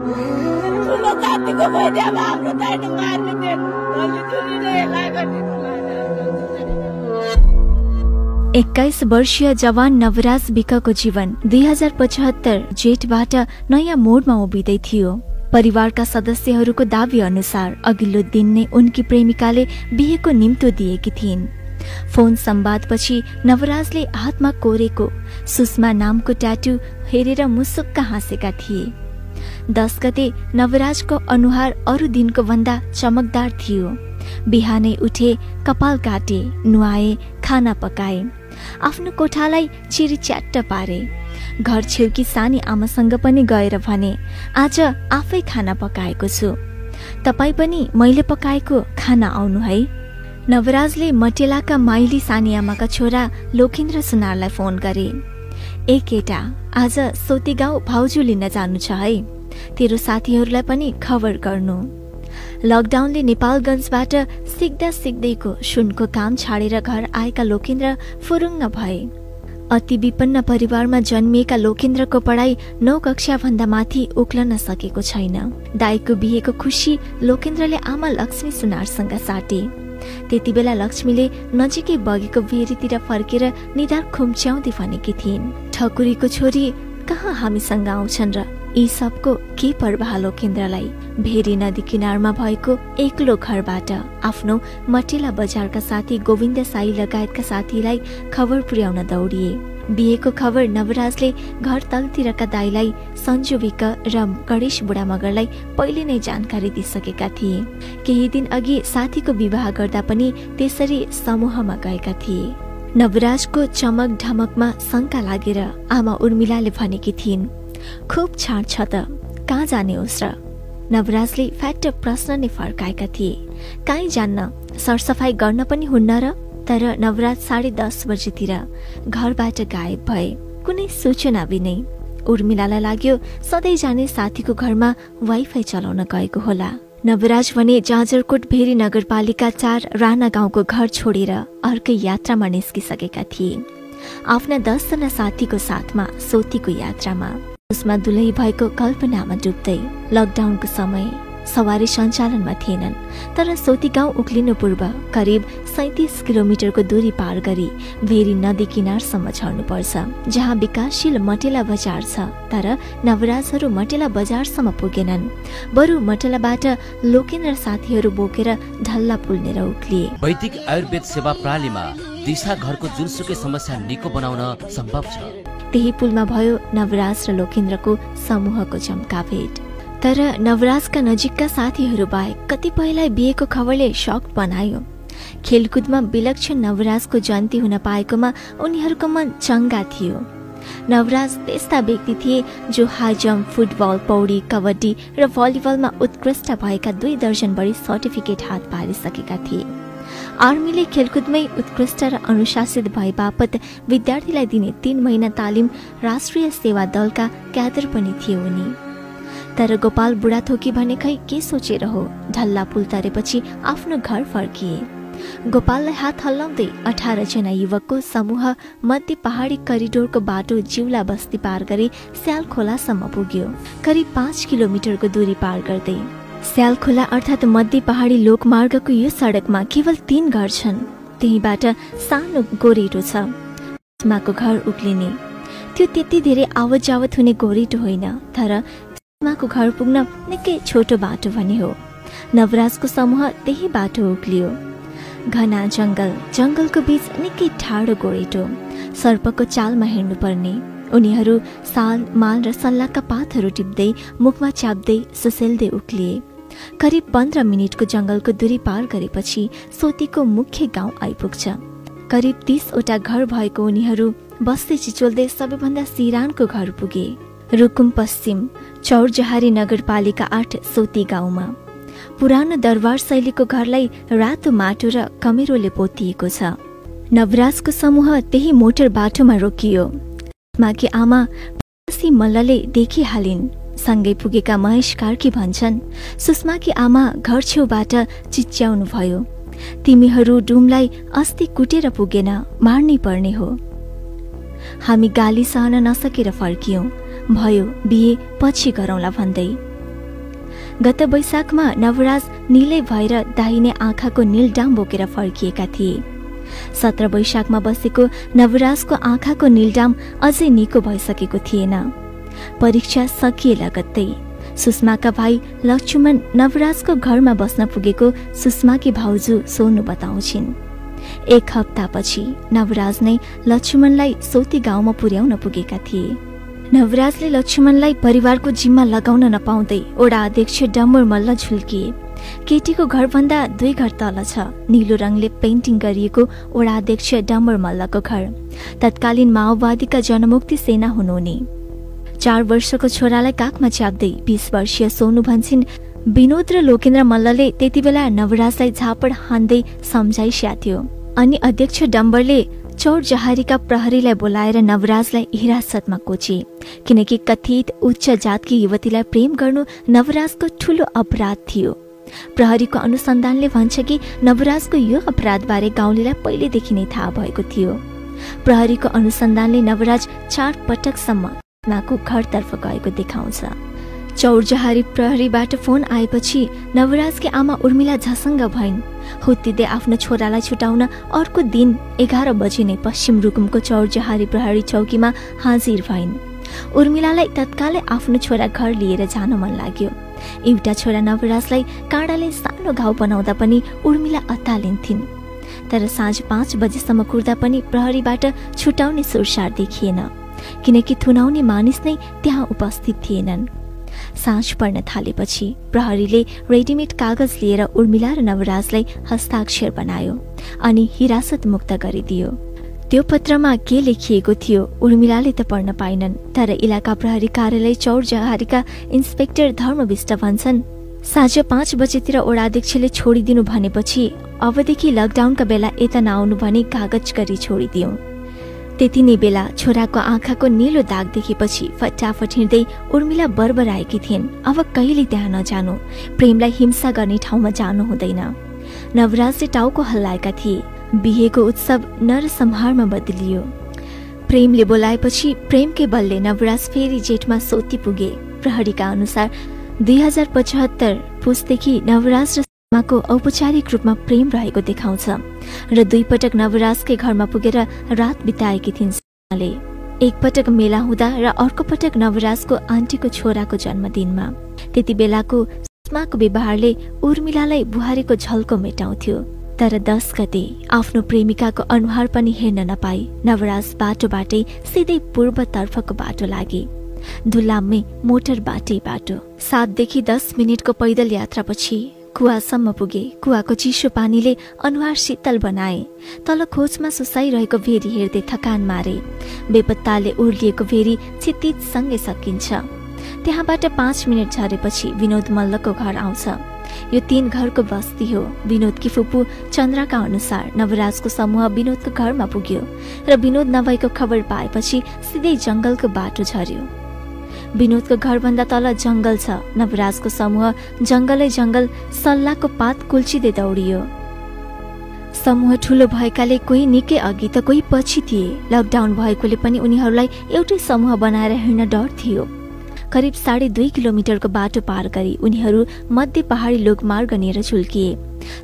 ठुलो जातिको भइदियो हाम्रो दाइले मार्ने थियो दलित लाग्ने 21 वर्षीय जवान नवराज विकको जीवन 2075 जेठबाट नयाँ मोडमा उभिँदै थियो। परिवारका सदस्यहरूको दावी अनुसार अघिल्लो दिन नै उनकी प्रेमिकाले बिहेको निम्तो दिएकी थिइन्। फोन संवादपछि नवराजले हातमा कोरेको सुषमा नामको ट्याटू हेरेर मुसुक्क हाँसेका थिए। 10 गते नवराजको अनुहार अरू दिनको भन्दा चमकदार थियो। बिहानै उठे, कपाल काटे, नुहाए, खाना पकाए, आफ्नो कोठालाई चिरिच्याट्ट पारे। घर छेउकी सानी आमासँग पनि गएर भने, आज आफै खाना पकाएको छु, तपाई पनि मैले पकाएको खाना आउनु है। नवराजले मटेलाका माइली सानी आमाका छोरा लोकेन्द्र सुनारलाई फोन गरे। ए केटा, आज सोती गाउँ भाउजू लिन जानु छ है, तेरो साथीहरूलाई पनि खबर गर्नु। लकडाउनले नेपालगञ्जबाट सिक्दा सिक्दैको सुनको काम छाडेर घर आएका लोकेन्द्र फुरुङ्ग भए। अति विपन्न परिवारमा जन्मिएका लोकेन्द्रको पढाइ 9 कक्षा भन्दा माथि उक्लन सकेको छैन। दाइको बिहेको खुशी लोकेन्द्रले आमा लक्ष्मी सुनारसँग साटे। त्यति बेला लक्ष्मीले नजिकै बगेको भेरीतिर फर्केर निधार खुम्च्याउँदै भनेकी थिइन्, ठकुरीको छोरी कहाँ हामीसँग आउँछन् र यी सबको के परवाह लोकेन्द्रलाई। भेरी नदी किनारमा भएको एक्लो घरबाट आफ्नो मटेला बजारका साथी गोविन्द साई लगायतका साथीलाई खबर पुर्याउन दौडिए। बिहेको खबर नवराजले घर तलतिरका दाइलाई, सञ्जु विक र गणेश बुढा मगरलाई पहिले नै जानकारी दिइसकेका थिए। केही दिन अघि साथीको विवाह गर्दा पनि त्यसरी समूहमा गएका थिए। नवराजको चमक ढमकमा शंका लागेर आमा उर्मिलाले भनेकी थिइन्, खुब छाड छ त, कहाँ जाने होस् र? नवराजले फ्याक्ट प्रश्न नै फर्काएका थिए, कहीँ जान्न, सरसफाई गर्न पनि हुन्न र? तर नवराज 10:30 बजेतिर घरबाट गायब भए, कुनै सूचना बिनै। उर्मिलालाई लाग्यो सधैँ जाने साथीको घरमा वाइफाई चलाउन गएको होला। नवराज भने जाजरकोट भेरी नगरपालिका 4 राणा गाउँको घर छोडेर अर्कै यात्रामा निस्किसकेका थिए। आफ्ना 10 जना साथीको साथमा सोतीको यात्रामा उसमा दुलै भएको कल्पनामा डुब्दै। लकडाउनको समय सवारी सञ्चालनमा थिएनन्, तर सोती गाउँ उक्लिनु पूर्व करिब 37 किलोमिटरको दूरी पार गरी भेरी नदी किनारसम्म झर्नुपर्छ, जहाँ विकासशील मटेला बजार छ। तर नवराजहरू मटेला बजारसम्म पुगेनन्, बरु मटेलाबाट लोकेन्द्र साथीहरू बोकेर ढल्ला पुल्नेर उक्लिए। वैदिक आयुर्वेद सेवा प्रणालीमा दिशा घरको जुनसुकै समस्या निको बनाउन सम्भव छ। त्यही पुलमा भयो नवराज र लोकेन्द्रको समूहको जम्का भेट। तर नवराजका नजिकका साथीहरू बाहेक कतिपयलाई बिहेको खबरले शक बनायो। खेलकुदमा विलक्षण नवराजको जन्ती हुन पाएकोमा उनीहरूको मन चङ्गा थियो। नवराज त्यस्ता व्यक्ति थिए जो हाई जम्प, फुटबल, पौडी, कबड्डी र भलिबलमा उत्कृष्ट भएका 2 दर्जन बढी सर्टिफिकेट हात पारिसकेका थिए। आर्मीले खेलकुदमै उत्कृष्ट र अनुशासित भए बापत विद्यार्थीलाई दिने 3 महिना तालिम राष्ट्रिय सेवा दलका क्याडर पनि थिए उनी। तर गोपाल बुढाथोकी भने खै के सोचेर हो, ढल्ला पुल तरेपछि आफ्नो घर फर्किए। गोपाललाई हात हल्लाउँदै 18 जना युवकको समूह मध्य पहाडी करिडोरको बाटो जिउला बस्ती पार गरी स्याल खोलासम्म पुग्यो। करिब 5 किलोमिटरको दूरी पार गर्दै स्याल खोला अर्थात् मध्य पहाडी लोकमार्गको यो सडकमा केवल 3 घर छन्। त्यहीबाट सानो गोरेटो छ। सीमाको घर उक्लिने त्यो त्यति धेरै आवत जावत हुने गोरेटो होइन, तर सीमाको घर पुग्न निकै छोटो बाटो भने हो। नवराजको समूह त्यही बाटो उक्लियो। घना जंगल, जंगलको बीच निकै ठाडो गोरेटो, सर्पको चालमा हिँड्नु पर्ने। उनीहरू साल, माल र सल्लाहका पातहरू टिप्दै मुखमा च्याप्दै सुसेल्दै उक्लिए। करिब 15 मिनटको जंगलको दूरी पार गरेपछि सोतीको मुख्य गाउँ आइपुग्छ। करिब 30वटा घर भएको उनीहरू बस्दै चिचोल्दै सबैभन्दा सिरानको घर पुगे। रुकुम पश्चिम चौरजहारी नगरपालिका 8 सोती गाउँमा पुरानो दरबार शैलीको घरलाई रातो माटो र कमेरोले पोतिएको छ। नवराजको समूह त्यही मोटर बाटोमा रोकियो। माकी आमा मल्लले देखिहालिन्। सँगै पुगेका महेश कार्की भन्छन्, सुषमाकी आमा घर छेउबाट चिच्याउनु भयो, तिमीहरू डुमलाई अस्ति कुटेर पुगेन, मार्नै पर्ने हो। हामी गाली सहन नसकेर फर्कियौं, भयो बिहे पछि गरौँला भन्दै। गत वैशाखमा नवराज निलै भएर दाहिने आँखाको नीलडाम बोकेर फर्किएका थिए। 17 वैशाखमा बसेको नवराजको आँखाको नीलडाम अझै निको भइसकेको थिएन। परीक्षा सकिए लगत्तै सुषमाका भाइ लक्ष्मण नवराजको घरमा बस्न पुगेको सुषमाकी भाउजू सोनु बताउँछिन्। 1 हप्तापछि नवराज नै लक्ष्मणलाई सोती गाउँमा पुर्याउन पुगेका थिए। नवराजले लक्ष्मणलाई परिवारको जिम्मा लगाउन नपाउँदै वडा अध्यक्ष डम्बर मल्ल झुल्किए। केटीको घरभन्दा 2 घर तल छ नीलो रङले पेन्टिङ गरिएको वडा अध्यक्ष डम्बर मल्लको घर। तत्कालीन माओवादीका जनमुक्ति सेना हुनुहुने 4 वर्षको छोरालाई काखमा च्याप्दै 20 वर्षीय सोनु भन्छन्, विनोद र लोकेन्द्र मल्लले त्यति बेला नवराजलाई झापड हान्दै सम्झाइस्या थियो। अनि अध्यक्ष डम्बरले चौरजहारीका प्रहरीलाई बोलाएर नवराजलाई हिरासतमा कोचे, किनकि कथित उच्च जातकी युवतीलाई प्रेम गर्नु नवराजको ठूलो अपराध थियो। प्रहरीको अनुसन्धानले भन्छ कि नवराजको यो अपराधबारे गाउँलेलाई पहिलेदेखि नै थाहा भएको थियो। प्रहरीको अनुसन्धानले नवराज 4 पटकसम्म नाको घरतर्फ गएको देखाउँछ। चौरजहारी प्रहरीबाट फोन आएपछि नवराजकी आमा उर्मिला झसङ्ग भइन्। हुत्तिँदै आफ्नो छोरालाई छुटाउन अर्को दिन 11 बजे नै पश्चिम रुकुमको चौरजहारी प्रहरी चौकीमा हाजिर भइन्। उर्मिलालाई तत्कालै आफ्नो छोरा घर लिएर जान मन लाग्यो। एउटा छोरा नवराजलाई काँडाले सानो घाउ बनाउँदा पनि उर्मिला अत्तालिन्थिन्। तर साँझ 5 बजेसम्म कुर्दा पनि प्रहरीबाट छुटाउने सुरसार देखिएन, किनकि थुनाउने मानिस नै त्यहाँ उपस्थित थिएनन्। साँझ पर्न थालेपछि प्रहरीले रेडिमेड कागज लिएर उर्मिला र नवराजलाई हस्ताक्षर बनायो अनि हिरासत मुक्त गरिदियो। त्यो पत्रमा के लेखिएको थियो उर्मिलाले त पढ्न पाइनन्, तर इलाका प्रहरी कार्यालय चौरजहारीका इन्सपेक्टर धर्मविष्ट भन्छन्, साँझ 5 बजेतिर वडाध्यक्षले छोडिदिनु भनेपछि अबदेखि लकडाउनका बेला यता नआउनु भनी कागज गरी छोडिदियौं। त्यति नै बेला छोराको आँखाको नीलो दाग देखेपछि फटाफट हिँड्दै उर्मिला बरबराएकी थिइन्। अब कहिले त्यहाँ नजानु, प्रेमलाई हिंसा गर्ने ठाउँमा जानु हुँदैन। नवराजले टाउको हल्लाएका थिए। बिहेको उत्सव नरसंहारमा बदलियो। प्रेमले बोलाएपछि प्रेमकै बलले नवराज फेरि जेठमा सोती पुगे। प्रहरीका अनुसार 2075 पुसदेखि नवराज र को औपचारिक रूपमा प्रेम रहेको देखाउँछ र 2 पटक नवराजकै घरमा पुगेर रात बिताएकी थिइन्। एक पटक मेला हुँदा र अर्को पटक नवराजको आन्टीको छोराको जन्मदिनमा। त्यति बेलाको सुषमाको व्यवहारले उर्मिलालाई बुहारीको झल्को मेटाउँथ्यो। तर 10 गते आफ्नो प्रेमिकाको अनुहार पनि हेर्न नपाई नवराज बाटोबाटै सिधै पूर्वतर्फको बाटो लागे। धुलाम्मे मोटर बाटो 7 देखि 10 मिनेटको पैदल यात्रापछि कुवासम्म पुगे। कुवाको चिसो पानीले अनुहार शीतल बनाए। तल खोजमा सुसाइरहेको भेरी हेर्दै थकान मारे। बेपत्ताले उर्लिएको भेरी क्षितिजसँगै सकिन्छ। त्यहाँबाट 5 मिनट झरेपछि विनोद मल्लको घर आउँछ। यो 3 घरको बस्ती हो। विनोदकी फुपू चन्द्रका अनुसार नवराजको समूह विनोदको घरमा पुग्यो र विनोद नभएको खबर पाएपछि सिधै जंगलको बाटो झर्यो। विनोदको घरभन्दा तल जंगल छ। नवराजको समूह जंगलै जंगल सल्लाको पात कुल्चिँदै दौडियो। समूह ठूलो भएकाले कोही निकै अघि त कोही पछि थिए। लकडाउन भएकोले पनि उनीहरूलाई एउटै समूह बनाएर हिँड्न डर थियो। करिब 2.5 किलोमिटरको बाटो पार गरी उनीहरू मध्य पहाडी लोकमार्ग लिएर झुल्किए।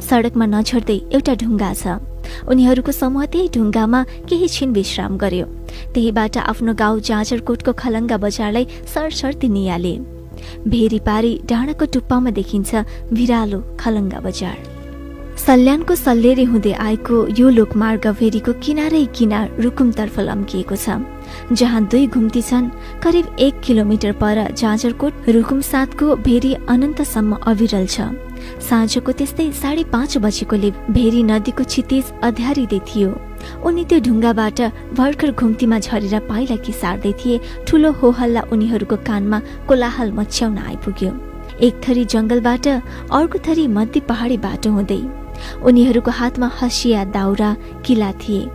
सडकमा नछोड्दै एउटा ढुङ्गा छ। उनीहरूको समूह त्यही ढुङ्गामा केही छिन विश्राम गर्यो। त्यहीबाट आफ्नो गाउँ जाजरकोटको खलङ्गा बजारलाई सरसर्ती नियाले। भेरी पारी डाँडाको टुप्पामा देखिन्छ भिरालो खलङ्गा बजार। सल्यानको सल्लेरी हुँदै आएको यो लोकमार्ग भेरीको किनारै किनार रुकुमतर्फ लम्किएको छ, जहाँ 2 घुम्ती छन्। करिब 1 किलोमिटर पर जाजरकोट रुकुम 7को भेरी अनन्तसम्म अविरल छ। साँझको त्यस्तै 5:30 बजेकोले भेरी नदीको क्षितिज अध्यारिँदै थियो। उनी त्यो ढुङ्गाबाट भर्खर घुम्तीमा झरेर पाइला किसार्दै थिए। ठूलो होहल्ला उनीहरूको कानमा कोलाहल मच्याउन आइपुग्यो। एक थरी जंगलबाट अर्को थरी मध्य पहाडी बाटो हुँदै। उनीहरूको हातमा हसिया दाउरा किला थिए।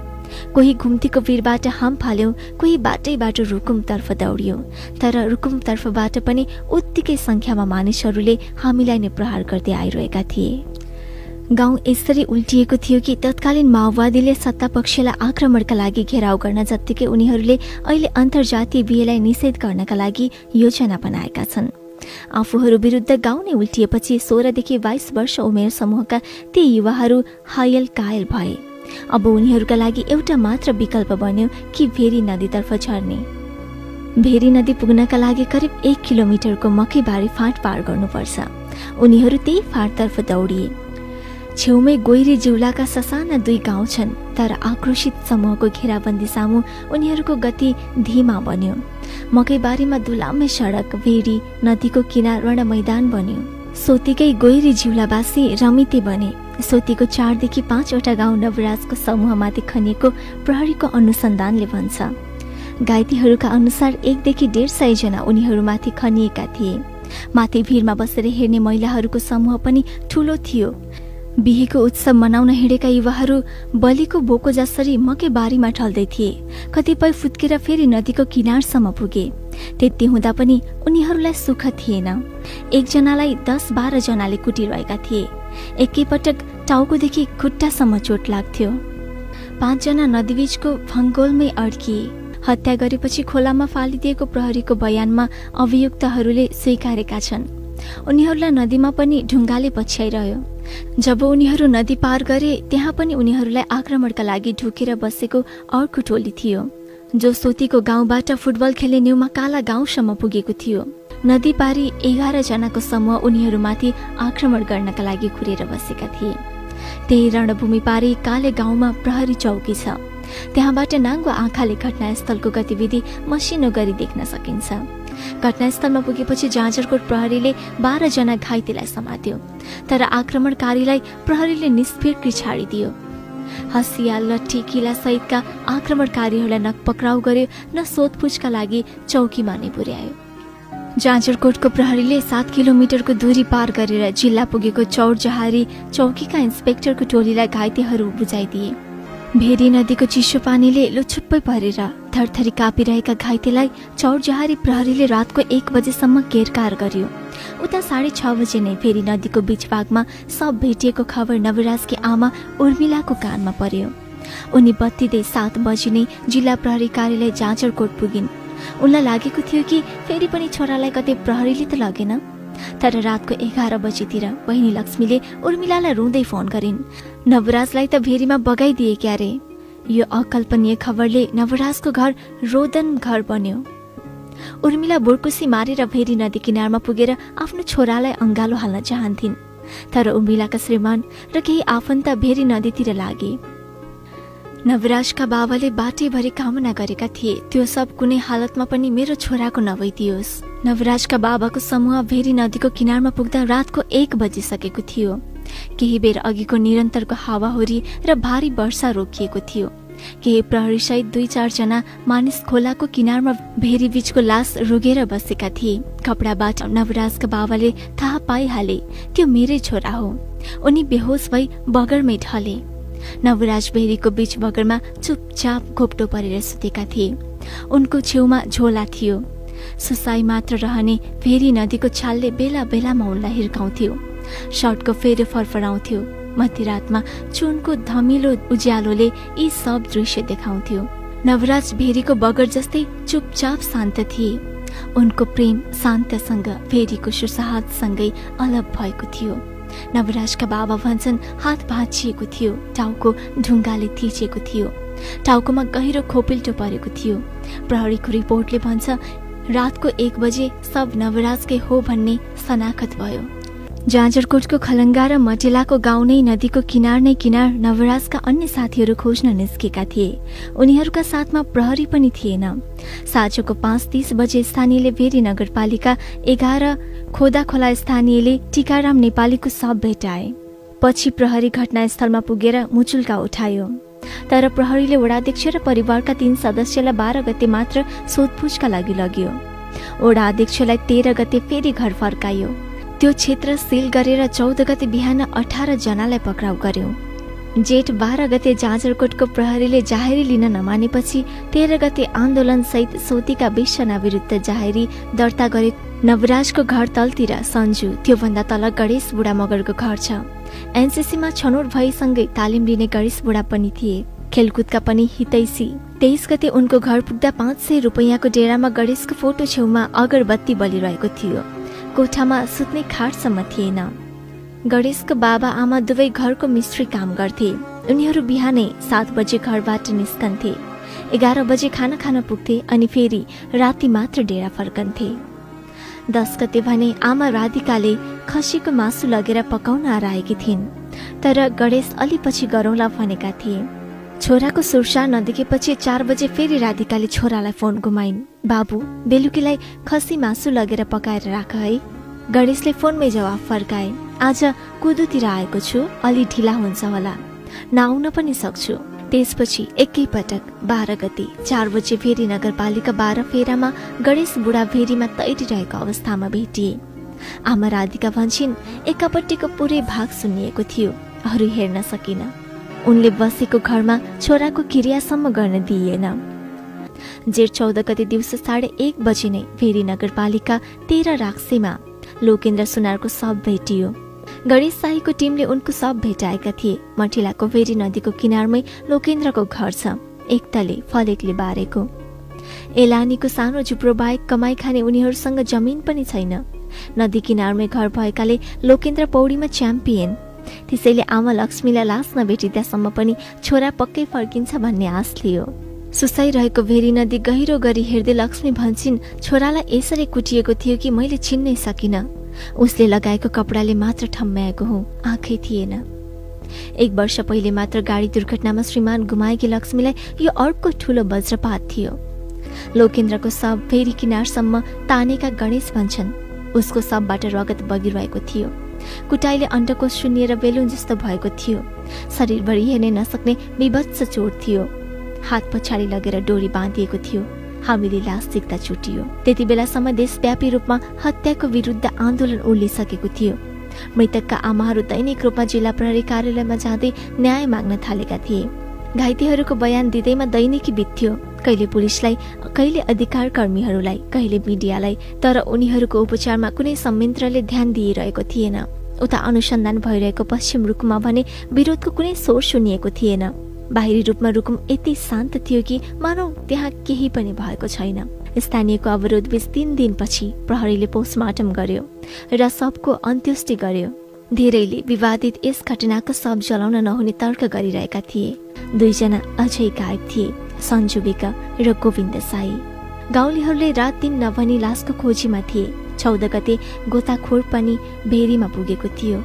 कोही घुम्तीको भिरबाट हाम फाल्यो, कोही बाटैबाट रुकुमतर्फ दौडियो। तर रुकुमतर्फबाट पनि उत्तिकै संख्यामा मानिसहरूले हामीलाई नै प्रहार गर्दै आइरहेका थिए। गाउँ यसरी उल्टिएको थियो कि तत्कालीन माओवादीले सत्तापक्षलाई आक्रमणका लागि घेराउ गर्न जत्तिकै उनीहरूले अहिले अन्तर्जातीय बिहेलाई निषेध गर्नका लागि योजना बनाएका छन्। आफूहरू विरुद्ध गाउँ नै उल्टिएपछि 16 देखि 22 वर्ष उमेर समूहका ती युवाहरू हायल कायल भए। अब उनीहरूका लागि एउटा मात्र विकल्प बन्यो कि भेरी नदीतर्फ झर्ने। भेरी नदी पुग्नका लागि करिब 1 किलोमिटरको मकैबारी फाँट पार गर्नुपर्छ। उनीहरू त्यही फाँटतर्फ दौडिए। छेउमै गोइरी जिउलाका ससाना 2 गाउँ छन्, तर आक्रोशित समूहको घेराबन्दी सामु उनीहरूको गति धीमा बन्यो। मकैबारीमा दुलामे सडक, भेरी नदीको किनार रण मैदान बन्यो। सोतीकै गोइरी जिउलावासी रमिते बने। सोतीको 4 देखि 5 वटा गाउँ नवराजको समूहमाथि खनिएको प्रहरीको अनुसन्धानले भन्छ। घाइतेहरूका अनुसार 1 देखि 150 जना उनीहरूमाथि खनिएका थिए। माथि भिरमा बसेर हेर्ने महिलाहरूको समूह पनि ठूलो थियो। बिहेको उत्सव मनाउन हिँडेका युवाहरू बलिको बोको जसरी मकैबारीमा ढल्दै थिए। कतिपय फुत्केर फेरि नदीको किनारसम्म पुगे। त्यति हुँदा पनि उनीहरूलाई सुख थिएन। एकजनालाई 10-12 जनाले कुटिरहेका थिए। एकैपटक टाउकोदेखि खुट्टासम्म चोट लाग्थ्यो। 5 जना नदीबीचको फङ्गोलमै अड्किए। हत्या गरेपछि खोलामा फालिदिएको प्रहरीको बयानमा अभियुक्तहरूले स्वीकारेका छन्। उनीहरूलाई नदीमा पनि ढुङ्गाले पछ्याइरह्यो। जब उनीहरू नदी पार गरे त्यहाँ पनि उनीहरूलाई आक्रमणका लागि ढुकेर बसेको अर्को टोली थियो, जो सोतीको गाउँबाट फुटबल खेल्ने न्युमा काला गाउँसम्म पुगेको थियो। नदी पारी 11 जनाको समूह उनीहरूमाथि आक्रमण गर्नका लागि कुरेर बसेका थिए। त्यही रणभूमि पारी काले गाउँमा प्रहरी चौकी छ। त्यहाँबाट नाङ्गो आँखाले घटनास्थलको गतिविधि मसिनो गरी देख्न सकिन्छ। घटनास्थलमा पुगेपछि जाजरकोट प्रहरीले 12 जना घाइतेलाई समात्यो, तर आक्रमणकारीलाई प्रहरीले निष्फिक्री छाडिदियो। हसिया, लट्ठी, किला सहितका आक्रमणकारीहरूलाई न पक्राउ गर्यो न सोधपुछका लागि चौकीमा नै पुर्यायो। जाजरकोटको प्रहरीले 7 किलोमिटरको दूरी पार गरेर जिल्ला पुगेको चौरजहारी चौकीका इन्सपेक्टरको टोलीलाई घाइतेहरू बुझाइदिए। भेरी नदीको चिसो पानीले लुछुप्पै परेर थरथरी कापिरहेका घाइतेलाई चौरजहारी प्रहरीले रातको 1 बजेसम्म घेरकार गर्यो। उता 6:30 बजे नै भेरी नदीको बीच भागमा सब भेटिएको खबर नवराजकी आमा उर्मिलाको कानमा पर्यो। उनी बत्तिदै 7 बजे नै जिल्ला प्रहरी कार्यालय जाजरकोट पुगिन्। उनलाई लागेको थियो कि फेरि पनि छोरालाई कतै प्रहरीले त लगेन। तर रातको 11 बजेतिर बहिनी लक्ष्मीले उर्मिलालाई रुँदै फोन गरिन्। नवराजलाई त भेरीमा बगाइदिए क्यारे। यो अकल्पनीय खबरले नवराजको घर रोदन घर बन्यो। उर्मिला बुर्कुसी मारेर भेरी नदी किनारमा पुगेर आफ्नो छोरालाई अंगालो हाल्न चाहन्थिन्, तर उर्मिलाका श्रीमान र केही आफन्त भेरी नदीतिर लागे। नवराजका बाबाले बाटैभरि कामना गरेका थिए त्यो सब कुनै हालतमा पनि मेरो छोराको नभइदियोस्। नवराजका बाबाको समूह भेरी नदीको किनारमा पुग्दा रातको 1 बजिसकेको थियो। केही बेर अघिको निरन्तरको हावाहुरी र भारी वर्षा रोकिएको थियो। केही प्रहरी सहित 2-4 जना मानिस खोलाको किनारमा भेरी बीचको लास रुगेर बसेका थिए। कपडाबाट नवराजका बाबाले थाहा पाइहाले त्यो मेरै छोरा हो। उनी बेहोस भई बगरमै ढले। नवराज भेरीको बीच बगरमा चुपचाप घोप्टो परेर सुतेका थिए। उनको छेउमा झोला थियो। सुसाई मात्र रहने भेरी नदीको छालले बेला बेलामा उनलाई हिर्काउँथ्यो। शर्टको फेरो फरफराउँथ्यो। मध्यरातमा चुनको धमिलो उज्यालोले यी सब दृश्य देखाउँथ्यो। नवराज भेरीको बगर जस्तै चुपचाप शान्त थिए। उनको प्रेम शान्तसँग भेरीको सुसाहतसँगै अलग भएको थियो। नवराजका बाबा भन्छन् हात भाँचिएको थियो, टाउको ढुङ्गाले थिचेको थियो, टाउकोमा गहिरो खोपिल्टो परेको थियो। प्रहरीको रिपोर्टले भन्छ रातको 1 बजे सब नवराजकै हो भन्ने शनाखत भयो। जाजरकोटको खलङ्गा र मटेलाको गाउँ नै नदीको किनार नै किनार नवराजका अन्य साथीहरू खोज्न निस्केका थिए। उनीहरूका साथमा प्रहरी पनि थिएन। साँझको 5:30 बजे स्थानीयले भेरी नगरपालिका 11 खोदा खोला स्थानीयले टिकाराम नेपालीको शव भेटाए। पछि प्रहरी घटनास्थलमा पुगेर मुचुल्का उठायो, तर प्रहरीले वडाध्यक्ष र परिवारका 3 सदस्यलाई 12 गते मात्र सोधपुछका लागि लग्यो। वडाध्यक्षलाई 13 गते फेरि घर फर्कायो। त्यो क्षेत्र सिल गरेर 14 गते बिहान 18 जनालाई पक्राउ गर्यो। जेठ 12 गते जाजरकोटको प्रहरीले जाहेरी लिन नमानेपछि 13 गते आन्दोलन सहित सोतीका 20 जना विरुद्ध जाहेरी दर्ता गरे। नवराजको घर तलतिर सन्जु, त्योभन्दा तल गणेश बुढा मगरको घर छ। एनसीसीमा छनौट भएसँगै तालिम लिने गणेश बुढा पनि थिए। खेलकुदका पनि हितैषी। 23 गते उनको घर पुग्दा 500 रुपैयाँको डेरामा गणेशको फोटो छेउमा अगरबत्ती बलिरहेको थियो। कोठामा सुत्ने खाटसम्म थिएन। गणेशको बाबा आमा दुवै घरको मिस्त्री काम गर्थे। उनीहरू बिहानै 7 बजे घरबाट निस्कन्थे, 11 बजे खाना खान पुग्थे अनि फेरि राति मात्र डेरा फर्कन्थे। 10 गते भने आमा राधिकाले खसीको मासु लगेर पकाउन आएकी थिइन्, तर गणेश अलि पछि गरौँला भनेका थिए। छोराको सुर्सा नदेखेपछि 4 बजे फेरि राधिकाले छोरालाई फोन घुमाइन्। बाबु, बेलुकीलाई खसी मासु लगेर पकाएर राख है। गणेशले फोनमै जवाफ फर्काए, आज कुदुतिर आएको छु, अलि ढिला हुन्छ होला, नआउन पनि सक्छु। त्यसपछि एकैपटक 12 गते 4 बजे फेरि नगरपालिका 12 फेरामा गणेश बुढा भेरीमा तैरिरहेको अवस्थामा भेटिए। आमा राधिका भन्छन्, एकापट्टिको पुरै भाग सुन्निएको थियो, अरू हेर्न सकिन। उनले बसेको घरमा छोराको क्रियासम्म गर्न दिइएन। जेठ 14 गते दिउँसो 1:30 बजे नै भेरी नगरपालिका 13 राक्सेमा लोकेन्द्र सुनारको शव भेटियो। गणेश शाहीको टिमले उनको शव भेटाएका थिए। मठिलाको भेरी नदीको किनारमै लोकेन्द्रको घर छ, एकतले फलेकले बारेको। एलानीको सानो झुप्रो बाहेक कमाई खाने उनीहरूसँग जमिन पनि छैन। नदी किनारमै घर भएकाले लोकेन्द्र पौडीमा च्याम्पियन। त्यसैले आमा लक्ष्मीलाई लास नभेटिदासम्म पनि छोरा पक्कै फर्किन्छ भन्ने आश लियो। सुसाइरहेको भेरी नदी गहिरो गरी हेर्दै लक्ष्मी भन्छन्, छोरालाई यसरी कुटिएको थियो कि मैले चिन्नै सकिन। उसले लगाएको कपडाले मात्र ठम्म्याएको हो, आँखै थिएन। 1 वर्ष पहिले मात्र गाडी दुर्घटनामा श्रीमान गुमाएकी लक्ष्मीलाई यो अर्को ठूलो वज्रपात थियो। लोकेन्द्रको शव भेरी किनारसम्म तानेका गणेश भन्छन्, उसको शवबाट रगत बगिरहेको थियो। कुटाइले अण्डकोष सुन्निएर बेलुन जस्तो भएको थियो। शरीरभरि हेर्नै नसक्ने विभत्स चोट थियो। हात पछाडि लगेर डोरी बाँधिएको थियो। हामीले लास देख्दा छुटियो। त्यति बेलासम्म देशव्यापी रूपमा हत्याको विरुद्ध आन्दोलन उर्लिसकेको थियो। मृतकका आमाहरू दैनिक रूपमा जिल्ला प्रहरी कार्यालयमा जाँदै न्याय माग्न थालेका थिए। घाइतेहरूको बयान दिँदैमा दैनिकी बित्थ्यो, कहिले पुलिसलाई, कहिले अधिकार कर्मीहरूलाई, कहिले मिडियालाई। तर उनीहरूको उपचारमा कुनै संयन्त्रले ध्यान दिइरहेको थिएन। उता अनुसन्धान भइरहेको पश्चिम रुकुममा भने विरोधको कुनै स्वर सुनिएको थिएन। बाहिरी रूपमा रुकुम यति शान्त थियो कि मानौ त्यहाँ केही पनि भएको छैन। स्थानीयको अवरोध बीच 3 दिनपछि प्रहरीले पोस्टमार्टम गर्यो र शवको अन्त्येष्टि गर्यो। धेरैले विवादित यस घटनाको शव जलाउन नहुने तर्क गरिरहेका थिए। 2 जना अझै गायब थिए, सञ्जु विक र गोविन्द साई। गाउँलेहरूले रात दिन नभनी लासको खोजीमा थिए। 14 गते गोताखोर पनि भेरीमा पुगेको थियो।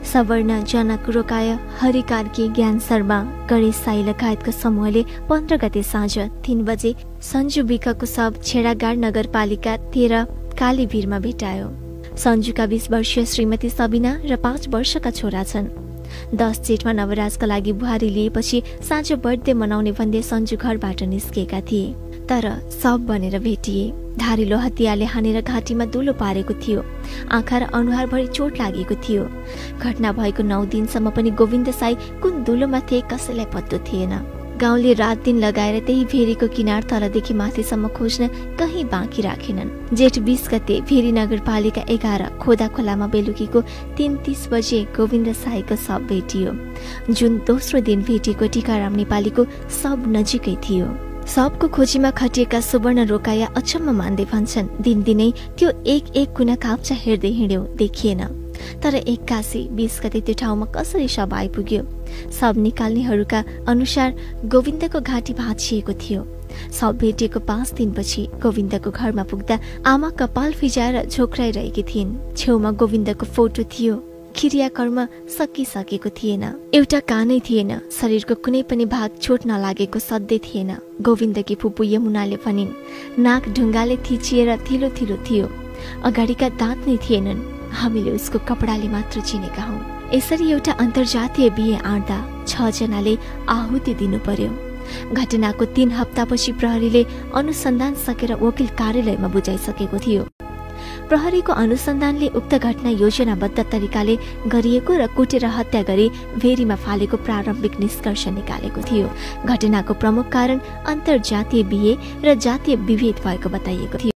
सवर्ण, जनक रोकाय, हरि कार्की, ज्ञान शर्मा, गणेश साई लगायतको समूहले 15 गते साँझ 3 बजे सञ्जु विकको शव छेडागाड नगरपालिका 13 कालीभिरमा भेटायो। सञ्जुका 20 वर्षीय श्रीमती सबिना र 5 वर्षका छोरा छन्। 10 जेठमा नवराजका लागि बुहारी लिएपछि साँझ बर्थडे मनाउने भन्दै सञ्जु घरबाट निस्केका थिए, तर शव बनेर भेटिए। धारिलो हतियारले हानेर घाँटीमा दुलो पारेको थियो। आँखा र अनुहारभरि चोट लागेको थियो। घटना भएको 9 दिनसम्म पनि गोविन्द साई कुन दुलोमा थिए कसैलाई पत्तो थिएन। गाउँले रात दिन लगाएर त्यही भेरीको किनार तलदेखि माथिसम्म खोज्न कहीँ बाँकी राखेनन्। जेठ 20 गते भेरी नगरपालिका 11 खोदा खोलामा बेलुकीको 3:30 बजे गोविन्द साईको शव भेटियो। जुन दोस्रो दिन भेटिएको टीकाराम नेपालीको शव नजिकै थियो। शवको खोजीमा खटिएका सुवर्ण रोकाया अचम्म मान्दै भन्छन्, दिनदिनै त्यो एक कुना काप्चा हेर्दै हिँड्यो, देखिएन। तर 81 20 गते त्यो ठाउँमा कसरी शव आइपुग्यो? शव निकाल्नेहरूका अनुसार गोविन्दको घाँटी भाँचिएको थियो। शव भेटिएको 5 दिनपछि गोविन्दको घरमा पुग्दा आमा कपाल फिजाएर झोक्राइरहेकी थिइन्। छेउमा गोविन्दको फोटो थियो। क्रियाकर्म सकिसकेको थिएन। एउटा कानै थिएन। शरीरको कुनै पनि भाग चोट नलागेको सधैँ थिएन। गोविन्दकी फुपू यमुनाले भनिन्, नाक ढुङ्गाले थिचिएर थिलो थिलो थियो। अगाडिका दाँत नै थिएनन्। हामीले उसको कपडाले मात्र चिनेका हौं। यसरी एउटा अन्तर्जातीय बिहे आँट्दा 6 जनाले आहुति दिनु पर्यो। घटनाको 3 हप्तापछि प्रहरीले अनुसन्धान सकेर वकिल कार्यालयमा बुझाइसकेको थियो। प्रहरीको अनुसन्धानले उक्त घटना योजनाबद्ध तरिकाले गरिएको र कुटेर हत्या गरी भेरीमा फालेको प्रारम्भिक निष्कर्ष निकालेको थियो। घटनाको प्रमुख कारण अन्तर्जातीय बिहे र जातीय विभेद भएको बताइएको थियो।